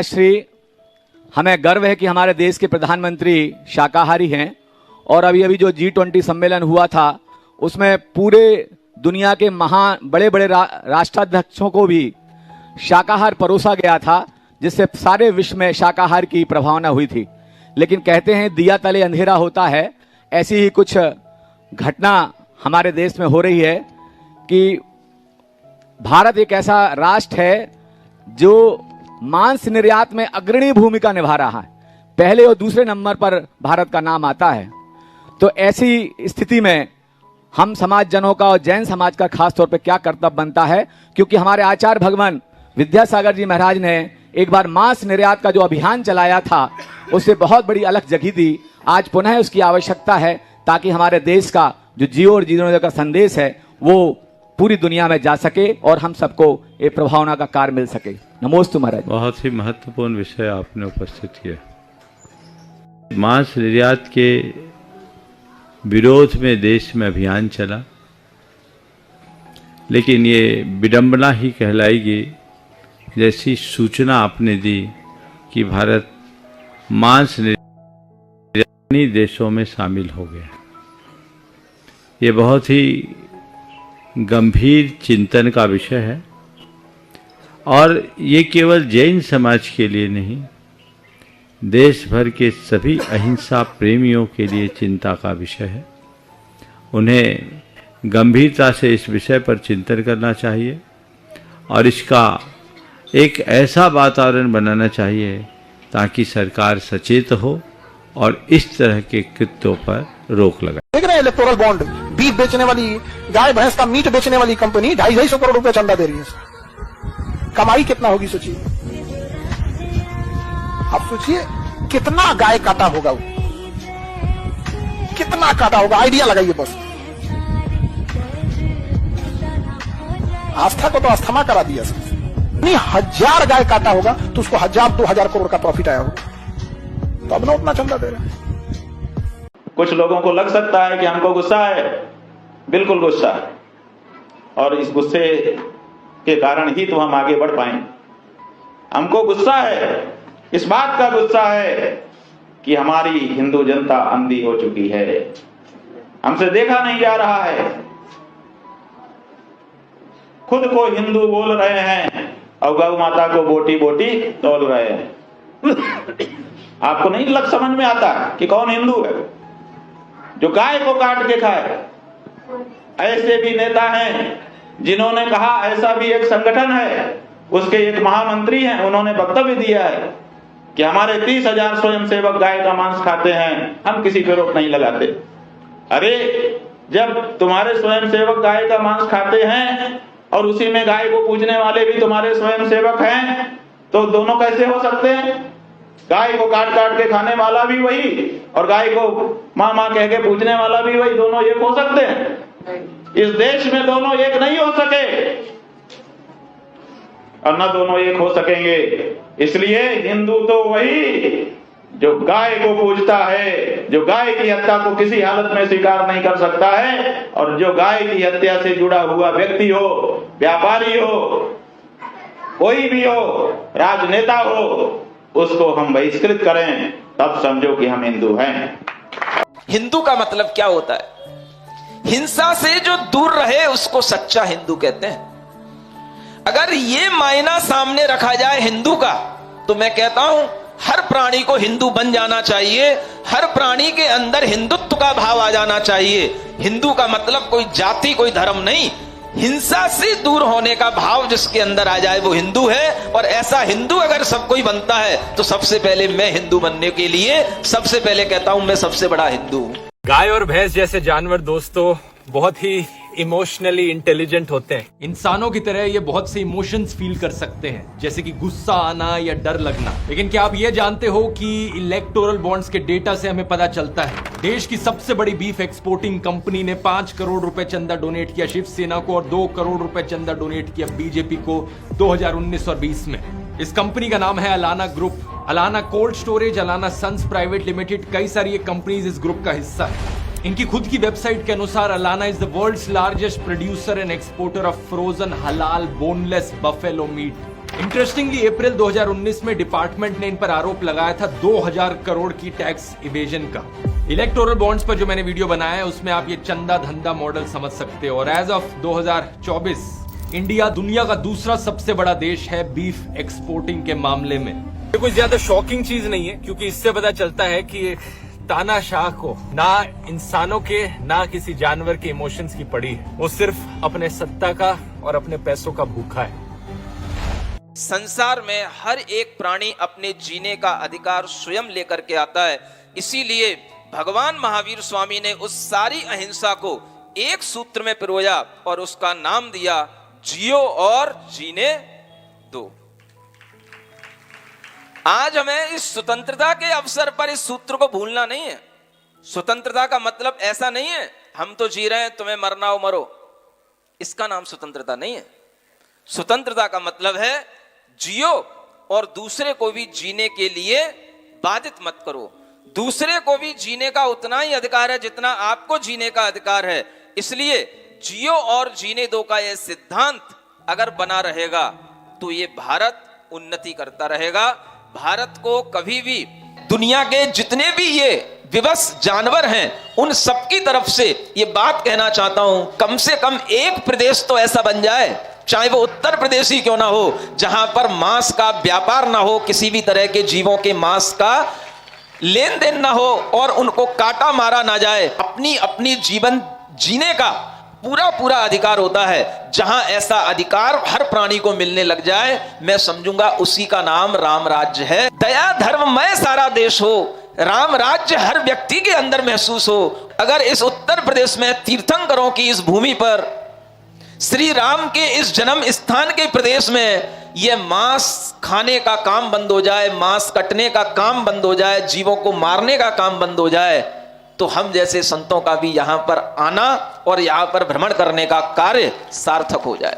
श्री हमें गर्व है कि हमारे देश के प्रधानमंत्री शाकाहारी हैं और अभी जो G20 सम्मेलन हुआ था उसमें पूरे दुनिया के महान बड़े बड़े राष्ट्राध्यक्षों को भी शाकाहार परोसा गया था, जिससे सारे विश्व में शाकाहार की प्रभावना हुई थी। लेकिन कहते हैं दिया तले अंधेरा होता है, ऐसी ही कुछ घटना हमारे देश में हो रही है कि भारत एक ऐसा राष्ट्र है जो मांस निर्यात में अग्रणी भूमिका निभा रहा है। पहले और दूसरे नंबर पर भारत का नाम आता है। तो ऐसी स्थिति में हम समाज जनों का और जैन समाज का खास तौर पे क्या कर्तव्य बनता है, क्योंकि हमारे आचार्य भगवान विद्यासागर जी महाराज ने एक बार मांस निर्यात का जो अभियान चलाया था उससे बहुत बड़ी अलख जगी थी। आज पुनः उसकी आवश्यकता है ताकि हमारे देश का जो जियो और जीवनोदय का संदेश है वो पूरी दुनिया में जा सके और हम सबको एक प्रभावना का कार्य मिल सके। नमोस्तु महाराज। बहुत ही महत्वपूर्ण विषय आपने उपस्थित किया। मांस निर्यात के विरोध में देश में अभियान चला, लेकिन ये विडंबना ही कहलाएगी जैसी सूचना आपने दी कि भारत मांस निर्यात देशों में शामिल हो गया। ये बहुत ही गंभीर चिंतन का विषय है और ये केवल जैन समाज के लिए नहीं, देश भर के सभी अहिंसा प्रेमियों के लिए चिंता का विषय है। उन्हें गंभीरता से इस विषय पर चिंतन करना चाहिए और इसका एक ऐसा वातावरण बनाना चाहिए ताकि सरकार सचेत हो और इस तरह के कृत्यों पर रोक लगाए। देख रहे हैं इलेक्टोरल बॉन्ड, बीफ बेचने वाली, गाय भैंस का मीट बेचने वाली कंपनी 250 करोड़ रुपए चंदा दे रही है। कमाई कितना होगी सोचिए। आप सोचिए कितना गाय काटा होगा, वो कितना काटा होगा, आइडिया लगाइए बस। आस्था को तो अस्थमा करा दिया। इतनी 1000 गाय काटा होगा तो उसको 1000-2000 करोड़ का प्रॉफिट आया होगा, तब ना उतना चंदा दे रहा है। कुछ लोगों को लग सकता है कि हमको गुस्सा है, बिल्कुल गुस्सा है, और इस गुस्से के कारण ही तो हम आगे बढ़ पाएंगे। हमको गुस्सा है, इस बात का गुस्सा है कि हमारी हिंदू जनता अंधी हो चुकी है, हमसे देखा नहीं जा रहा है। खुद को हिंदू बोल रहे हैं और गौ माता को बोटी बोटी तोल रहे हैं। आपको नहीं लग समझ में आता कि कौन हिंदू है जो गाय को काट के खाए। ऐसे भी नेता हैं जिन्होंने कहा, ऐसा भी एक संगठन है, उसके एक महामंत्री हैं, उन्होंने वक्तव्य दिया है कि हमारे 30,000 स्वयंसेवक गाय का मांस खाते हैं, हम किसी पे रोक नहीं लगाते। अरे जब तुम्हारे स्वयंसेवक गाय का मांस खाते हैं और उसी में गाय को पूजने वाले भी तुम्हारे स्वयंसेवक हैं, तो दोनों कैसे हो सकते हैं? गाय को काट काट के खाने वाला भी वही और गाय को माँ माँ कह के पूजने वाला भी वही, दोनों एक हो सकते हैं? इस देश में दोनों एक नहीं हो सके और न दोनों एक हो सकेंगे। इसलिए हिंदू तो वही जो गाय को पूजता है, जो गाय की हत्या को किसी हालत में स्वीकार नहीं कर सकता है, और जो गाय की हत्या से जुड़ा हुआ व्यक्ति हो, व्यापारी हो, कोई भी हो, राजनेता हो, उसको हम बहिष्कृत करें, तब समझो कि हम हिंदू हैं। हिंदू का मतलब क्या होता है? हिंसा से जो दूर रहे उसको सच्चा हिंदू कहते हैं। अगर ये मायना सामने रखा जाए हिंदू का, तो मैं कहता हूं हर प्राणी को हिंदू बन जाना चाहिए, हर प्राणी के अंदर हिंदुत्व का भाव आ जाना चाहिए। हिंदू का मतलब कोई जाति, कोई धर्म नहीं, हिंसा से दूर होने का भाव जिसके अंदर आ जाए वो हिंदू है। और ऐसा हिंदू अगर सब कोई बनता है तो सबसे पहले मैं हिंदू बनने के लिए सबसे पहले कहता हूं मैं सबसे बड़ा हिंदू हूं। गाय और भैंस जैसे जानवर दोस्तों बहुत ही इमोशनली इंटेलिजेंट होते हैं। इंसानों की तरह ये बहुत से इमोशंस फील कर सकते हैं, जैसे कि गुस्सा आना या डर लगना। लेकिन क्या आप ये जानते हो कि इलेक्टोरल बॉन्ड्स के डेटा से हमें पता चलता है देश की सबसे बड़ी बीफ एक्सपोर्टिंग कंपनी ने 5 करोड़ रुपए चंदा डोनेट किया शिवसेना को और 2 करोड़ रुपए चंदा डोनेट किया बीजेपी को 2019 और 20 में। इस कंपनी का नाम है Allana group. Allana cold storage, Allana sons private limited, कई सारी ये कंपनीज इस ग्रुप का हिस्सा है। इनकी खुद की वेबसाइट के अनुसार Allana is the world's largest producer and exporter of frozen halal boneless buffalo meat. Interestingly April 2019 में डिपार्टमेंट ने इन पर आरोप लगाया था 2000 करोड़ की टैक्स इवेजन का। इलेक्टोरल बॉन्ड्स पर जो मैंने वीडियो बनाया है उसमें आप ये चंदा धंधा मॉडल समझ सकते हो। और एज ऑफ 2024 इंडिया दुनिया का दूसरा सबसे बड़ा देश है बीफ एक्सपोर्टिंग के मामले में। ये कोई ज्यादा शॉकिंग चीज नहीं है, क्योंकि इससे पता चलता है कि तानाशाह को ना इंसानों के ना किसी जानवर के इमोशंस की पड़ी है। वो सिर्फ अपने सत्ता का और अपने पैसों का भूखा है। संसार में हर एक प्राणी अपने जीने का अधिकार स्वयं लेकर के आता है। इसीलिए भगवान महावीर स्वामी ने उस सारी अहिंसा को एक सूत्र में पिरोया और उसका नाम दिया जियो और जीने दो। आज हमें इस स्वतंत्रता के अवसर पर इस सूत्र को भूलना नहीं है। स्वतंत्रता का मतलब ऐसा नहीं है हम तो जी रहे हैं, तुम्हें मरना हो मरो, इसका नाम स्वतंत्रता नहीं है। स्वतंत्रता का मतलब है जियो और दूसरे को भी जीने के लिए बाधित मत करो। दूसरे को भी जीने का उतना ही अधिकार है जितना आपको जीने का अधिकार है। इसलिए जियो और जीने दो का यह सिद्धांत अगर बना रहेगा तो ये भारत उन्नति करता रहेगा। भारत को कभी भी दुनिया के जितने भी ये विवश जानवर हैं उन सबकी तरफ से ये बात कहना चाहता हूं, कम से कम एक प्रदेश तो ऐसा बन जाए, चाहे वो उत्तर प्रदेश ही क्यों ना हो, जहां पर मांस का व्यापार ना हो, किसी भी तरह के जीवों के मांस का लेन देन ना हो और उनको काटा मारा ना जाए। अपनी अपनी जीवन जीने का पूरा पूरा अधिकार होता है। जहां ऐसा अधिकार हर प्राणी को मिलने लग जाए, मैं समझूंगा उसी का नाम राम राज्य है। दया धर्ममय सारा देश हो, राम राज्य हर व्यक्ति के अंदर महसूस हो। अगर इस उत्तर प्रदेश में तीर्थंकरों की इस भूमि पर श्री राम के इस जन्म स्थान के प्रदेश में यह मांस खाने का काम बंद हो जाए, मांस कटने का काम बंद हो जाए, जीवों को मारने का काम बंद हो जाए, तो हम जैसे संतों का भी यहां पर आना और यहां पर भ्रमण करने का कार्य सार्थक हो जाए।